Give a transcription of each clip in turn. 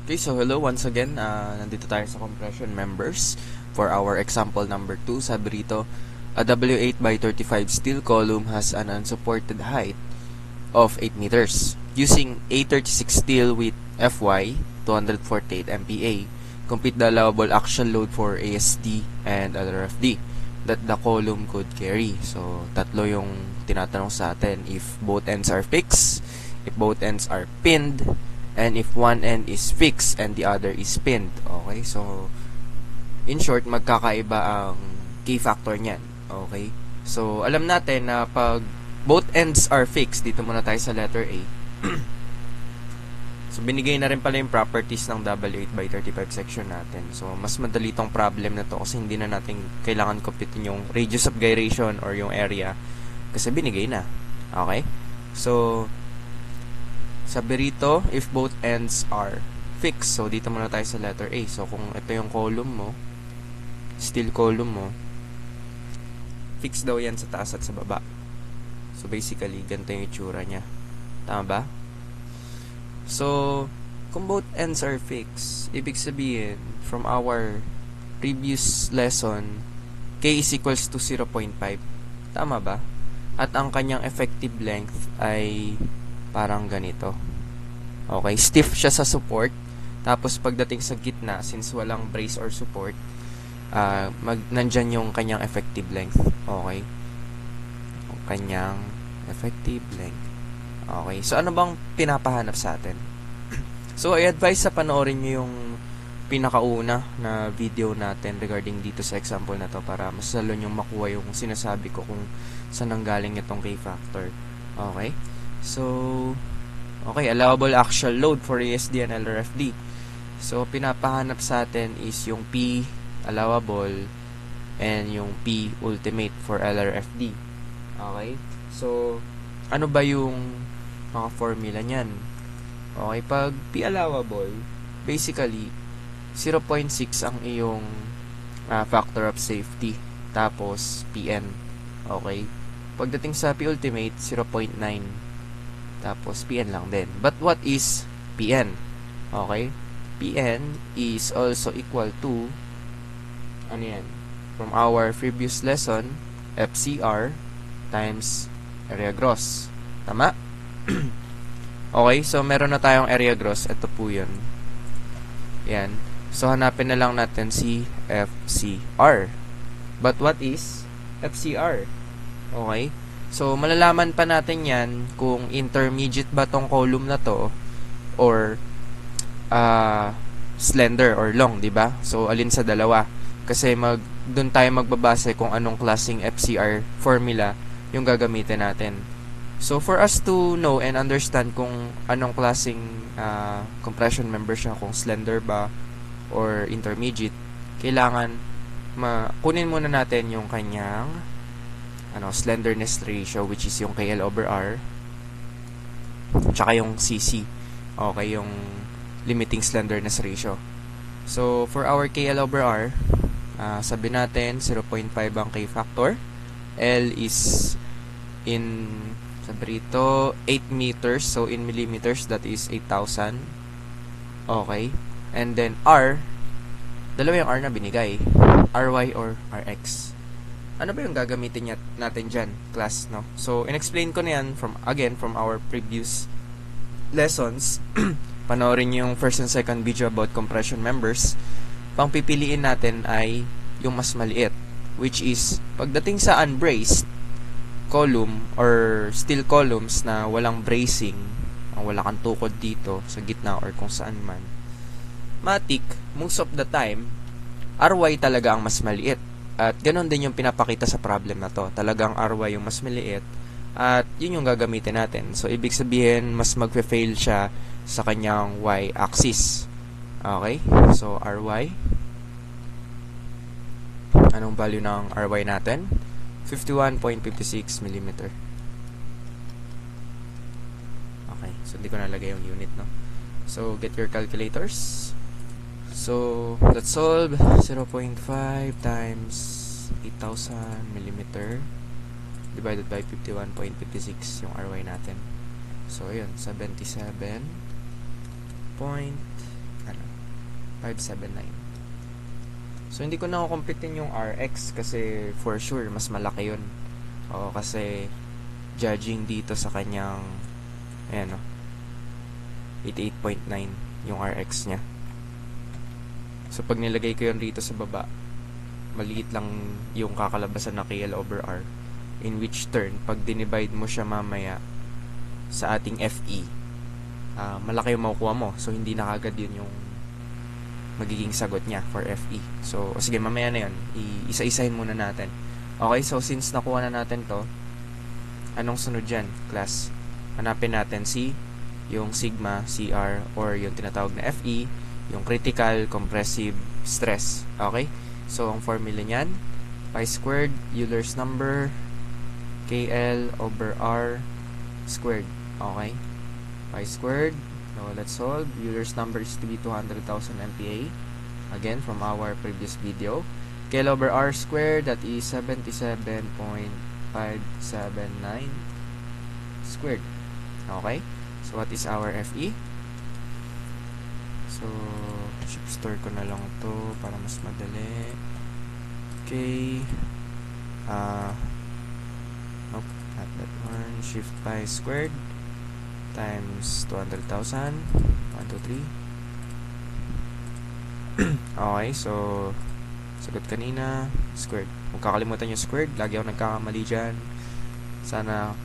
Okay, so hello once again. Nandito tayo sa compression members for our example number 2. Sabi rito, a W8 by 35 steel column has an unsupported height of 8 meters. Using A36 steel with FY 248 MPa, compute the allowable axial load for ASD and LRFD that the column could carry. So, tatlo yung tinatanong sa atin. If both ends are fixed, if both ends are pinned, and if one end is fixed and the other is pinned. Okay, so in short, magkakaiba ang key factor niyan. Okay, so alam natin na pag both ends are fixed, dito muna tayo sa letter A. So binigay na rin pala yung properties ng W8 by 35 section natin. So mas madali tong problem na to kasi hindi na natin kailangan computein yung radius of gyration or yung area kasi binigay na. Okay, so sabi rito, if both ends are fixed. So, dito muna tayo sa letter A. So, kung ito yung column mo, steel column mo, fixed daw yan sa taas at sa baba. So, basically, ganito yung itsura niya. Tama ba? So, kung both ends are fixed, ibig sabihin, from our previous lesson, K is equals to 0.5. Tama ba? At ang kanyang effective length ay parang ganito. Okay, stiff siya sa support. Tapos pagdating sa gitna, since walang brace or support, nandyan yung kanyang effective length. Okay? Yung kanyang effective length. Okay, so ano bang pinapahanap sa atin? So, i-advise sa panoorin nyo yung pinakauna na video natin regarding dito sa example na to para mas lalo nyong makuha yung sinasabi ko kung saan nanggaling itong K-factor. Okay? So, okay, allowable axial load for ASD and LRFD. So, pinapahanap sa atin is yung P allowable and yung P ultimate for LRFD. Okay? So, ano ba yung mga formula niyan? Okay, pag P allowable, basically, 0.6 ang iyong factor of safety. Tapos, PN. Okay? Pagdating sa P ultimate, 0.9. Tapos, PN lang din. But what is PN? Okay? PN is also equal to, ano yan? From our previous lesson, FCR times area gross. Tama? Okay, so meron na tayong area gross. Ito po yun. Yan. So, hanapin na lang natin si FCR. But what is FCR? Okay? So, malalaman pa natin yan kung intermediate ba tong column na to or slender or long, di ba? So, alin sa dalawa? Kasi doon tayo magbabase kung anong klaseng FCR formula yung gagamitin natin. So, for us to know and understand kung anong klaseng compression member siya, kung slender ba or intermediate, kailangan kunin muna natin yung kanyang slenderness ratio, which is yung KL over R, tsaka yung CC. Okay, yung limiting slenderness ratio. So, for our KL over R, sabi natin 0.5 ang K factor. L is in, sabi rito, 8 meters. So, in millimeters, that is 8,000. Okay. And then, R, dalawa yung R na binigay. RY or RX. Ano ba yung gagamitin natin dyan, class, no? So, in-explain ko na yan from our previous lessons. Panoorin yung first and second video about compression members. Pang pipiliin natin ay yung mas maliit, which is, pagdating sa unbraced column or steel columns na walang bracing, wala kang tukod dito sa gitna or kung saan man, matik, most of the time, RY talaga ang mas maliit. At ganon din yung pinapakita sa problem na to. Talagang RY yung mas maliit. At yun yung gagamitin natin. So, ibig sabihin, mas magfe-fail siya sa kanyang y-axis. Okay? So, RY. Anong value ng RY natin? 51.56 mm. Okay. So, hindi ko nalagay yung unit, no? So, get your calculators. So, let's solve 0.5 times 8,000 mm divided by 51.56 yung RY natin. So, yun, 77 point, ano, 579. So, hindi ko na kumpitin yung RX kasi for sure, mas malaki yun. Oo, kasi judging dito sa kanyang, ayan o, 88.9 yung RX niya. So, pag nilagay ko yun dito sa baba, maliit lang yung kakalabasan na KL over R. In which turn, pag dinivide mo siya mamaya sa ating FE, malaki yung makukuha mo. So, hindi na kagad yun yung magiging sagot niya for FE. So, sige, mamaya na yun. Isa-isahin muna natin. Okay, so since nakuha na natin to, anong sunod dyan, class? Hanapin natin yung sigma, CR, or yung tinatawag na FE, yung critical compressive stress. Okay? So, ang formula niyan, pi squared, Euler's number, KL over R squared. Okay? Pi squared. So, let's solve. Euler's number is to be 200,000 MPa. Again, from our previous video. KL over R squared, that is 77.579 squared. Okay? So, what is our FE? So, shift store ko na lang to para mas madali. Okay. Nope, not that one. Shift pi squared times 200,000. 1, 2, 3. Okay, so sagot kanina, squared. Huwag kakalimutan yung squared. Lagi ako nagkakamali dyan. Sana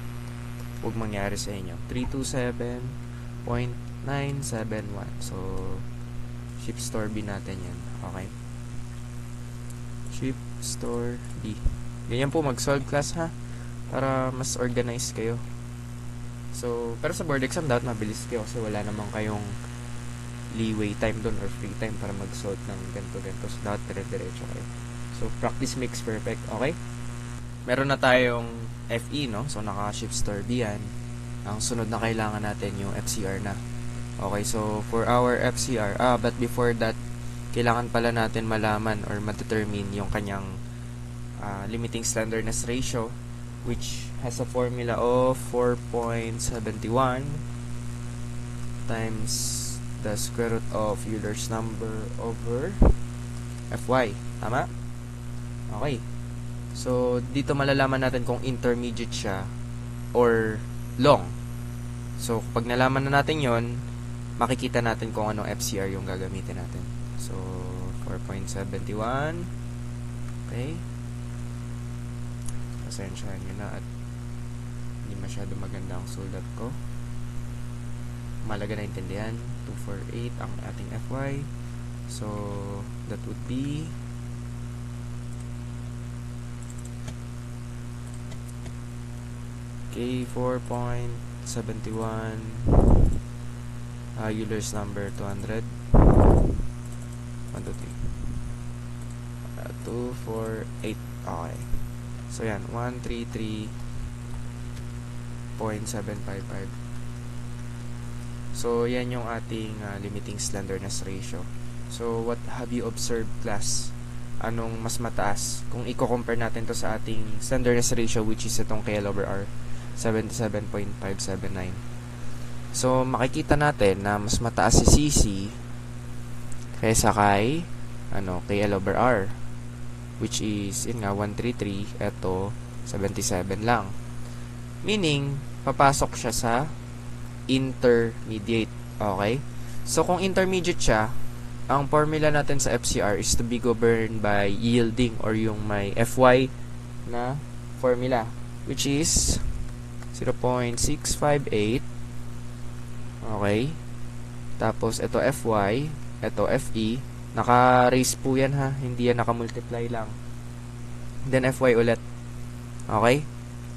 huwag mangyari sa inyo. 327.971. So, shift store B natin yan. Okay. Shift store B. Ganyan po mag-solve class ha. Para mas organized kayo. So, pero sa board exam dapat mabilis kayo kasi wala namang kayong leeway time doon or free time para mag-solve ng ganito-ganito. So, dapat dire-diretso kayo. So, practice makes perfect. Okay? Meron na tayong FE, no? So, naka-shift store B yan. Ang sunod na kailangan natin yung FCR na. Okay, so, for our FCR, but before that, kailangan pala natin malaman or ma-determine yung kanyang limiting slenderness ratio, which has a formula of 4.71 times the square root of Euler's number over Fy. Tama? Okay. So, dito malalaman natin kung intermediate siya or long. So, kapag nalaman na natin yon, makikita natin kung ano FCR yung gagamitin natin. So, 4.71. Okay. Pasensyahan nyo na at hindi masyado maganda ang sulat ko. Malaga na intindihan. 248 ang ating Fy. So, that would be okay, 4.71 Euler's number 200. 1, 2, 3. 248. Okay. So, yan. 133.755. So, yan yung ating limiting slenderness ratio. So, what have you observed, class? Anong mas mataas? Kung i-compare natin to sa ating slenderness ratio, which is itong KL over R, 77.579. So, makikita natin na mas mataas si CC kaysa kay KL over R, which is, yun nga, 133, eto, 77 lang. Meaning, papasok siya sa intermediate. Okay? So, kung intermediate siya, ang formula natin sa FCR is to be governed by yielding or yung may Fy na formula, which is 0.658. Okay? Tapos, ito Fy, ito Fe. Naka-raise po yan ha. Hindi yan naka-multiply lang. Then, Fy ulit. Okay?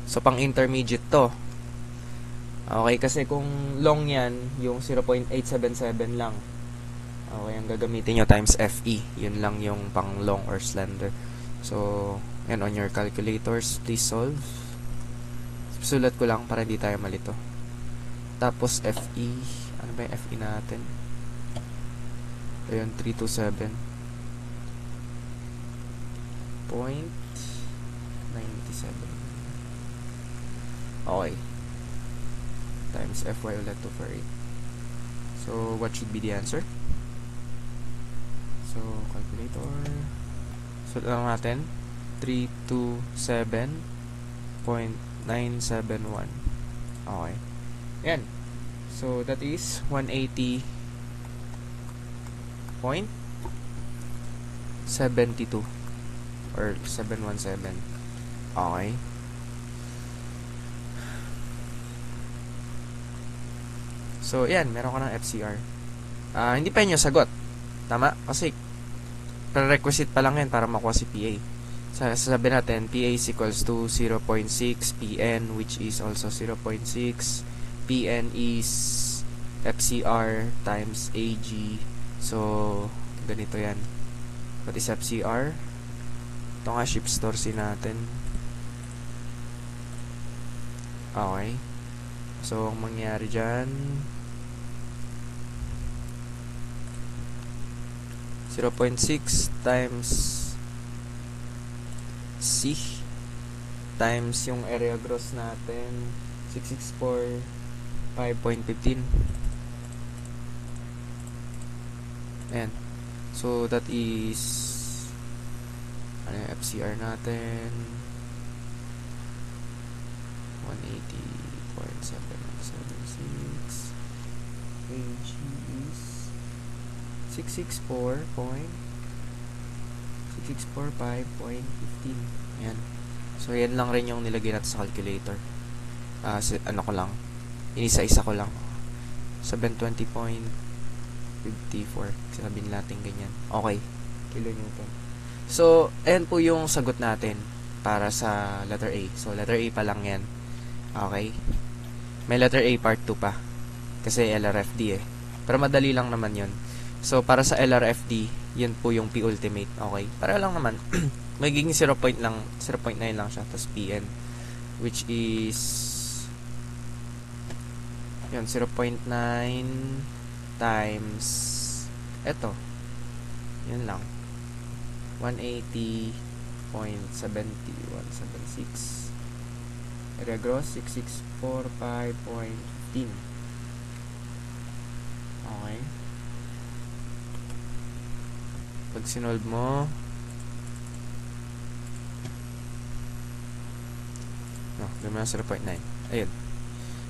So, pang-intermediate to. Okay, kasi kung long yan, yung 0.877 lang. Okay, ang gagamitin nyo times Fe. Yun lang yung pang long or slender. So, yan on your calculators, please solve. Sulat ko lang para hindi tayo malito. Tapos, Fe. Ano ba yung Fe natin? Ayun, 327.97. Okay. Times Fy ulit 248. So, what should be the answer? So, calculator. So, lang natin. 327.971. Okay. Yan. So, that is 180.72 or 717. Okay. So, yan. Meron ka ng FCR. Hindi pa yun yung sagot. Tama? Kasi, prerequisite pa lang yan para makuha si PA. Sasabi natin, PA is equals to 0.6 PN, which is also 0.6. PN is FCR times AG. So, ganito yan. What is FCR? Ito nga, shift source natin. Okay. So, ang mangyari dyan, 0.6 times C times yung area gross natin 664 5.15. Ayan. So that is ano yung FCR natin 180.776 AG is 664.5.15. Ayan. So, yan lang rin yung nilagay natin sa calculator. Ano ko lang. Inisa-isa ko lang. 720.54. Sabihin natin ganyan. Okay. Kilonewton. So, ayan po yung sagot natin para sa letter A. So, letter A pa lang yan. Okay. May letter A part 2 pa. Kasi LRFD eh. Pero madali lang naman yun. So, para sa LRFD, yun po yung P ultimate. Okay? Para lang naman. Magiging 0.9 lang siya. Tapos PN. Which is yun, 0.9 times eto. Yun lang. 180.7176. Area gross, 6645.15. Okay. Pag sinolve mo, gawin mo na 0.9. Ayun.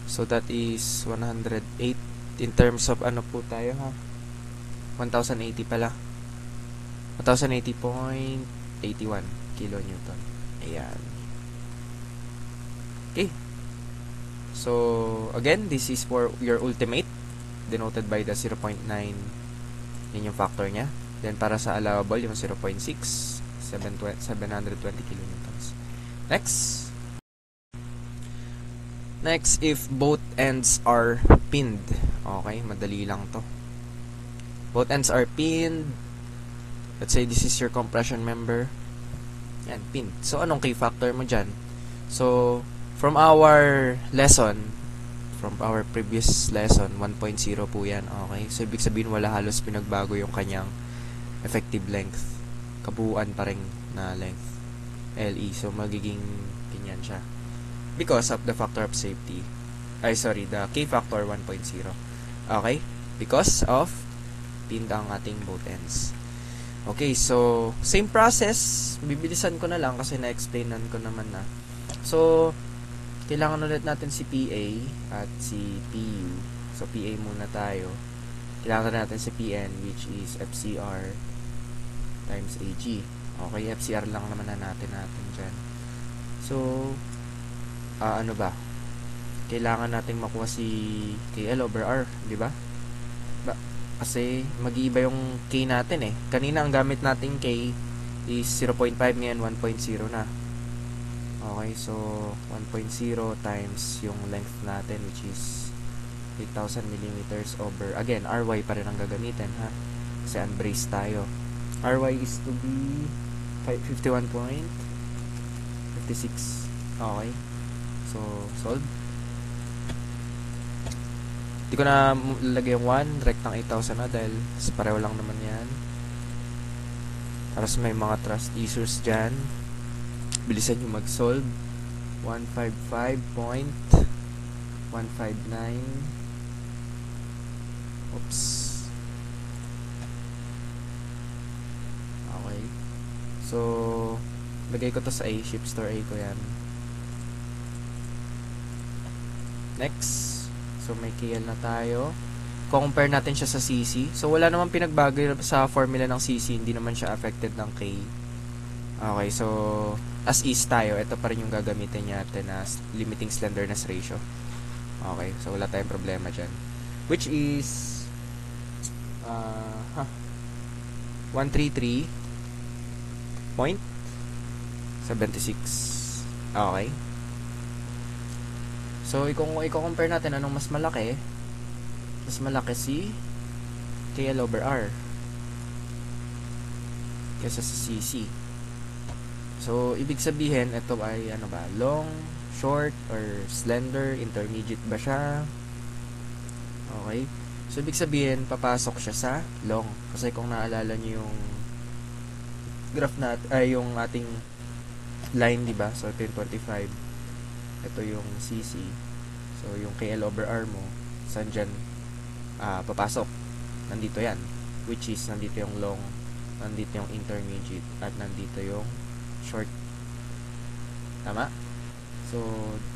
So, that is 108 in terms of ano po tayo ha? 1080 pala. 1080.81 kilonewton. Ayan. Okay. So, again, this is for your ultimate denoted by the 0.9. Yan yung factor niya. Then, para sa allowable, yung 0.6, 720 kilonewtons. Next. Next, if both ends are pinned. Okay, madali lang to. Both ends are pinned. Let's say this is your compression member. Yan, pinned. So, anong key factor mo dyan? So, from our lesson, from our previous lesson, 1.0 po yan. Okay, so ibig sabihin wala halos pinagbago yung kanyang effective length. Kabuuan pa rin na length. LE. So, magiging ganyan siya. Because of the factor of safety. The K factor 1.0. Okay? Because of pinned ang ating both ends. Okay, so, same process. Bibilisan ko na lang kasi na-explainan ko naman na. So, kailangan ulit natin si PA at si PU. So, PA muna tayo. Kailangan natin si PN, which is FCR times AG. Okay, FCR lang naman na natin dyan. So, ano ba? Kailangan nating makuha si KL over R, di ba? Kasi mag-iiba yung K natin eh. Kanina ang gamit nating K is 0.5, ngayon 1.0 na. Okay, so 1.0 times yung length natin, which is 8,000 millimeters over, again, RY pa rin ang gagamitin ha, kasi unbraced tayo. RY is to be 51.56. Okay, so solve. Hindi ko na lalagay yung 1, rectang 8,000 na dahil pareho lang naman yan. Tapos may mga trust issues dyan, bilisan nyo mag-solve. 155.159. Oops. So, lagay ko to sa A, ship store A ko yan. Next. So, may KL na tayo. Compare natin siya sa CC. So, wala naman pinagbago sa formula ng CC. Hindi naman siya affected ng K. Okay, so, as is tayo. Ito pa rin yung gagamitin natin as limiting slenderness ratio. Okay, so wala tayong problema dyan. Which is 133.76. Okay. So, kung i-compare natin anong mas malaki si KL over R kaysa sa CC. So, ibig sabihin, ito ay ano ba? Long, short, or slender, intermediate ba siya? Okay. So, ibig sabihin, papasok siya sa long. Kasi kung naalala nyo yung graph yung ating line, diba? So, ito yung 25. Ito yung CC. So, yung KL over R mo, saan dyan papasok? Nandito yan. Which is, nandito yung long, nandito yung intermediate, at nandito yung short. Tama? So,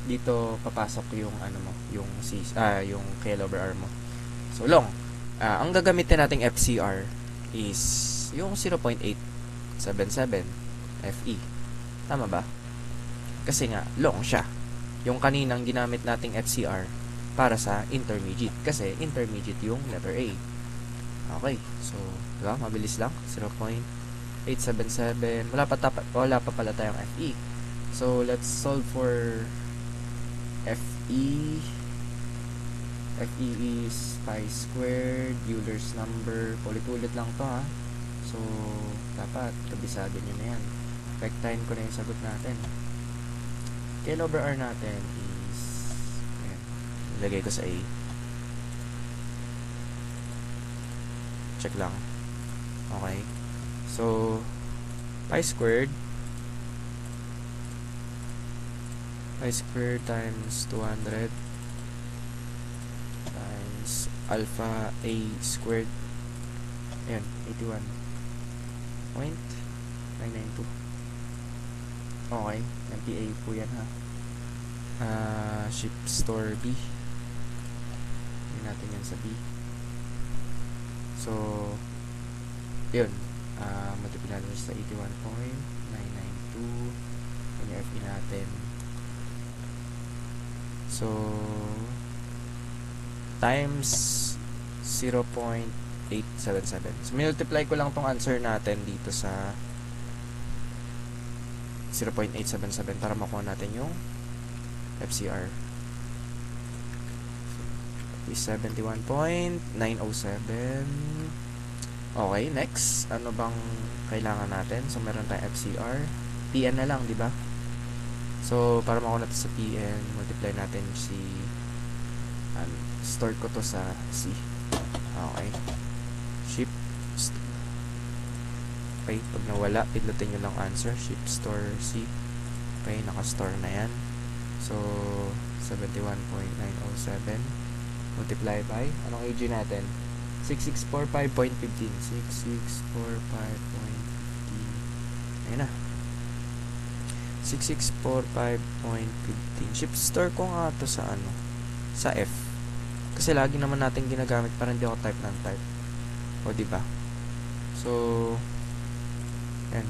dito papasok yung ano mo, yung yung KL over R mo. So, long. Ang gagamitin nating FCR is yung 0.877 FE. Tama ba? Kasi nga, long siya. Yung kaninang ginamit nating FCR para sa intermediate. Kasi intermediate yung letter A. Okay. So, diba? Mabilis lang. 0.877. Wala pa pala tayong FE. So, let's solve for FE. FE is pi squared, Euler's number. Ulit-ulit lang to ha. So, dapat kabisado nyo na yan. Rektahin ko na yung sagot natin. KL over R natin is, ayan, ilagay ko sa A. Check lang. Okay. So, pi squared times 200 times alpha A squared. Ayan, 81.992. Okay, MPA po yan ha. Ship store B. Hindi natin yan sa B. So, yun. Multiply natin sa 81.992. Yan yung FE natin. So, times 0.877. So, multiply ko lang tong answer natin dito sa 0.877 para makuha natin yung FCR. Is 71.907. Okay, next. Ano bang kailangan natin? So, meron tayong FCR. PN na lang, di ba? So, para makuha natin sa PN, multiply natin si store ko to sa C. Okay. Ship. Okay, pag nawala, pindutin nyo lang answer. Ship store C. Okay, naka-store na yan. So, 71.907 multiply by, anong AG natin? 6645.15. 6645.15. Ayun na. 6645.15. Ship store ko nga to sa ano? Sa F. Kasi lagi naman natin ginagamit para hindi ako type ng type. O, diba? So, yan.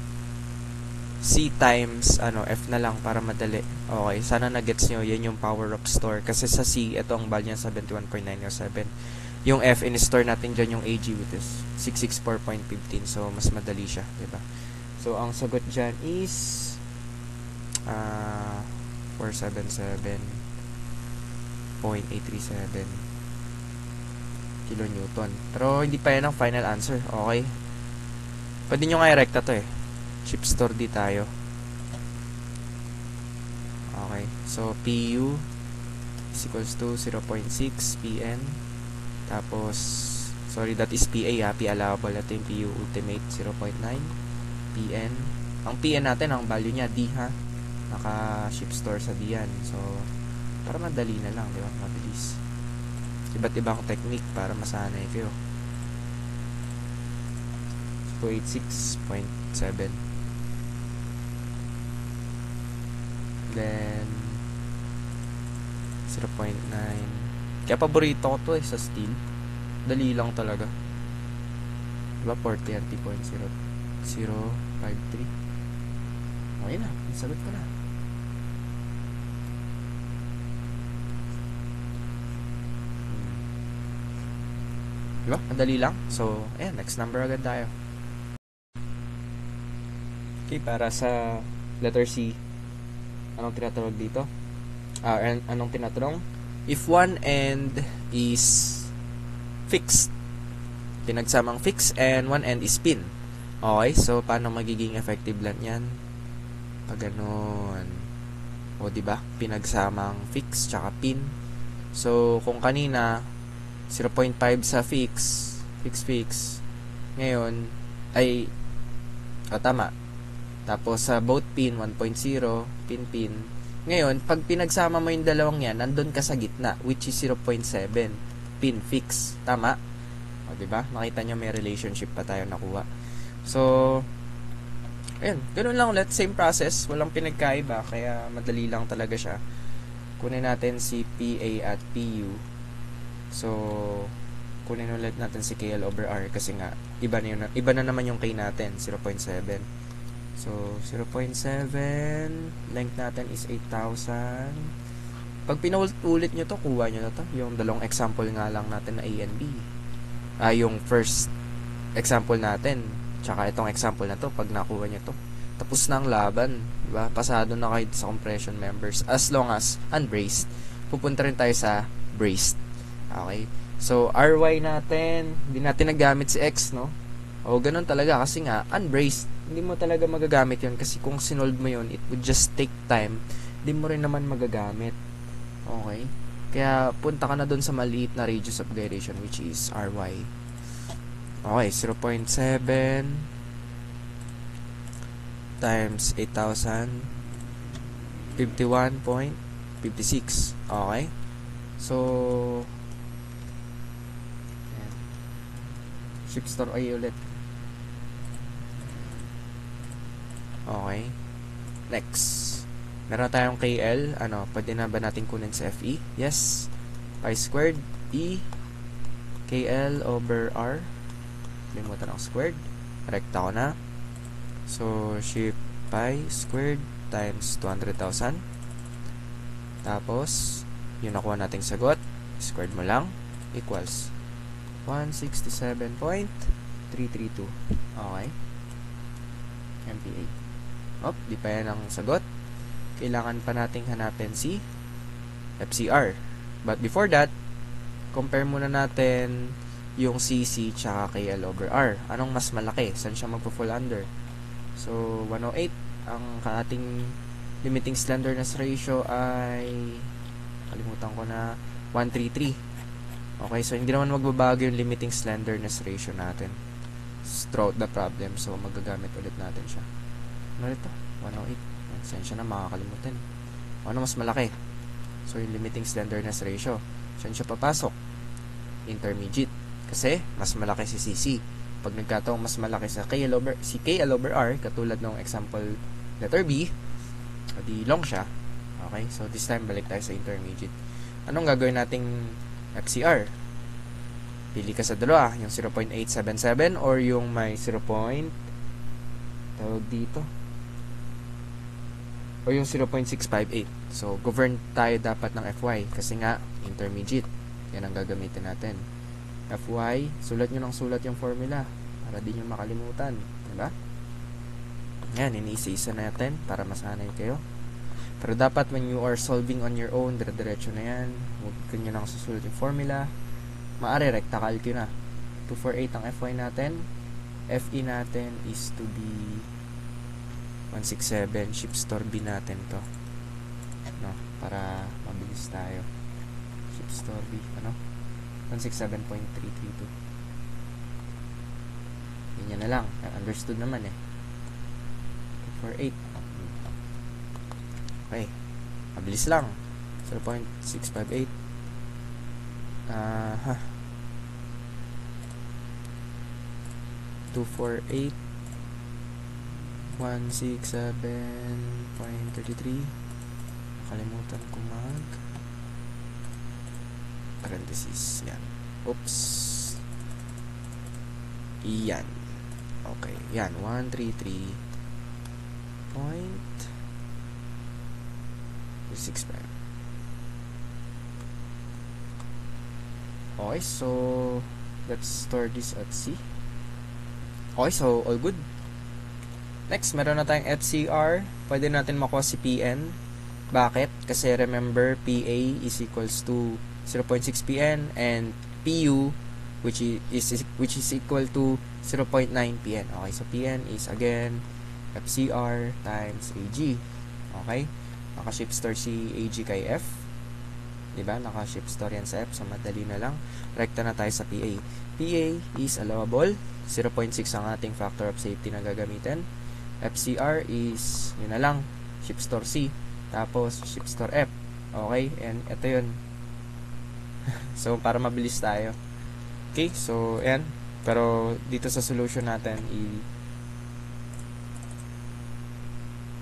C times, F na lang para madali. Okay, sana na-gets nyo, yan yung power of store. Kasi sa C, ito ang value niya, 71.907. Yung F, in-store natin dyan yung AG, which is 664.15. So, mas madali siya, diba? So, ang sagot dyan is 477.837 kilonewton. Pero, hindi pa yan ang final answer. Okay? Pwede nyo nga i-recta to eh. Chip store di tayo. Okay. So, PU is equals to 0.6 PN. Tapos, sorry, that is PA ha. P allowable. Ito yung PU ultimate 0.9 PN. Ang PN natin, ang value niya D ha. Naka-ship store sa D yan. So, para madali na lang, di ba? Mabilis. Iba't ibang technique para masanay kayo. 286.7. Then 0.9. Kaya paborito ko to sa steel. Dali lang talaga. Diba? 40.053. Okay na. Sagot ko na. Diba? Madali lang. So, ayan. Next number agad tayo. Okay, para sa letter C, anong tinatawag dito? Anong tinatanong? If one end is fixed, pinagsamang fixed, and one end is pin. Okay, so paano magiging effective lang yan? Pag ganun. O, diba? Pinagsamang fixed tsaka pin. So, kung kanina 0.5 sa fix. Ngayon, ay tama. Tapos sa both pin 1.0, pin. Ngayon, pag pinagsama mo yung dalawang yan, nandun ka sa gitna, which is 0.7 pin fix. Tama? O, diba? Nakita nyo may relationship pa tayo nakuha. So, ayun. Ganun lang ulit. Same process. Walang pinagkaiba. Kaya madali lang talaga siya. Kunin natin si PA at PU. So, kunin ulit natin si KL over R kasi nga, iba na naman yung K natin, 0.7. So, 0.7, length natin is 8,000. Pag pinaulit nyo to, kuha nyo na to. Yung dalawang example nga lang natin na A and B. Yung first example natin, tsaka itong example na to, pag nakuha nyo to, tapos na ang laban. Diba? Pasado na kayo sa compression members. As long as unbraced, pupunta rin tayo sa braced. Okay? So, RY natin, hindi natin nagamit si X, no? O, ganun talaga. Kasi nga, unbraced, hindi mo talaga magagamit yun. Kasi kung sinolve mo yun, it would just take time. Hindi mo rin naman magagamit. Okay? Kaya, punta ka na dun sa maliit na radius of gyration, which is RY. Okay, 0.7 times 8,000, 51.56. Okay? So, shift store ay ulit. Okay. Next. Meron tayong KL. Pwede na ba natin kunin sa FE? Yes. Pi squared E KL over R. Limutan ang squared. Rekta ko na. So, shift pi squared times 200,000. Tapos, yung nakuha nating sagot, squared mo lang, equals 167.332. Okay. MPa. Di pa yan ang sagot. Kailangan pa nating hanapin si FCR. But before that, compare muna natin yung CC tsaka KL over R. Anong mas malaki? Saan siya magpo-fall under? So, 108. Ang ating limiting slenderness ratio ay kalimutan ko na 133. Okay, so hindi naman magbabago yung limiting slenderness ratio natin throughout the problem. So, magagamit ulit natin siya. Ano ito? 108. Saan na makakalimutan? Ano mas malaki? So, yung limiting slenderness ratio. Saan siya papasok? Intermediate. Kasi, mas malaki si CC. Pag nagkataong mas malaki si KL over R, katulad ng example letter B, di long siya. Okay? So, this time, balik tayo sa intermediate. Anong gagawin nating FCR? Pili ka sa dalawa. Yung 0.877 or yung may 0. Tawag dito. O yung 0.658. So, govern tayo dapat ng FY kasi nga, intermediate. Yan ang gagamitin natin. FY, sulat nyo ng sulat yung formula para di nyo makalimutan. Diba? Yan, iniisa-isa natin para masanay kayo. Pero dapat when you are solving on your own, dire-diretso na yan. Huwag nyo nang susulat yung formula. Maari, recta calc na. 248 ang FY natin. FE natin is to be 167. Shift store B natin to. Para mabilis tayo. Shift store B. 167.332. Ganyan na lang. Understood naman eh. 248. Okay. Mabilis lang. 0.658. 248 167.33 Kalimutan ko parenthesis. Yan. Oops. Yan. Okay. Yan. 133.65. Okay, so let's store this at C. Okay, so all good. Next, meron na tayong FCR. Pwede natin makuha si PN. Bakit? Kasi remember, PA is equals to 0.6 PN and PU which is equal to 0.9 PN. Okay, so PN is again FCR times AG. Okay? Naka-shift store si AG kay F. Diba? Naka-shift store yan sa F. So, madali na lang. Rekta na tayo sa PA. PA is allowable. 0.6 ang ating factor of safety na gagamitin. FCR is, yun na lang, shift store C. Tapos, shift store F. Okay? And ito yun. So, para mabilis tayo. Okay? So, yan. Pero, dito sa solution natin,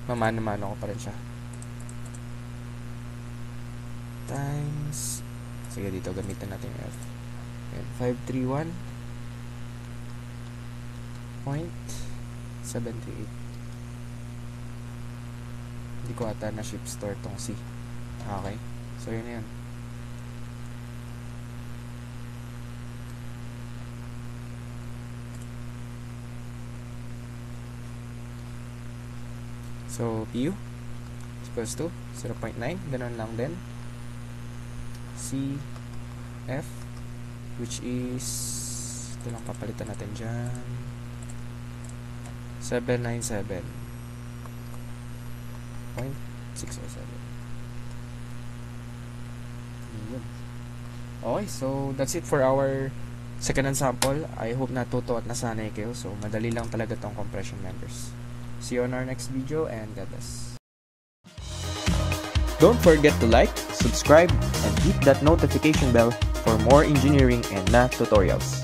mamano-mano ko pa rin siya. Times, sige, dito gamitin natin yung F. Yan, 531.738. Hindi ko ata na shift store tong C. Okay. So, yun na yun. So, PU equals to 0.9. Ganun lang din. C, F, which is, ito lang papalitan natin dyan. 797.607. Okay, so that's it for our second sample. I hope natuto at nasanay kayo. So, madali lang talaga tong compression members. See you on our next video and God bless. Don't forget to like, subscribe, and hit that notification bell for more engineering and math tutorials.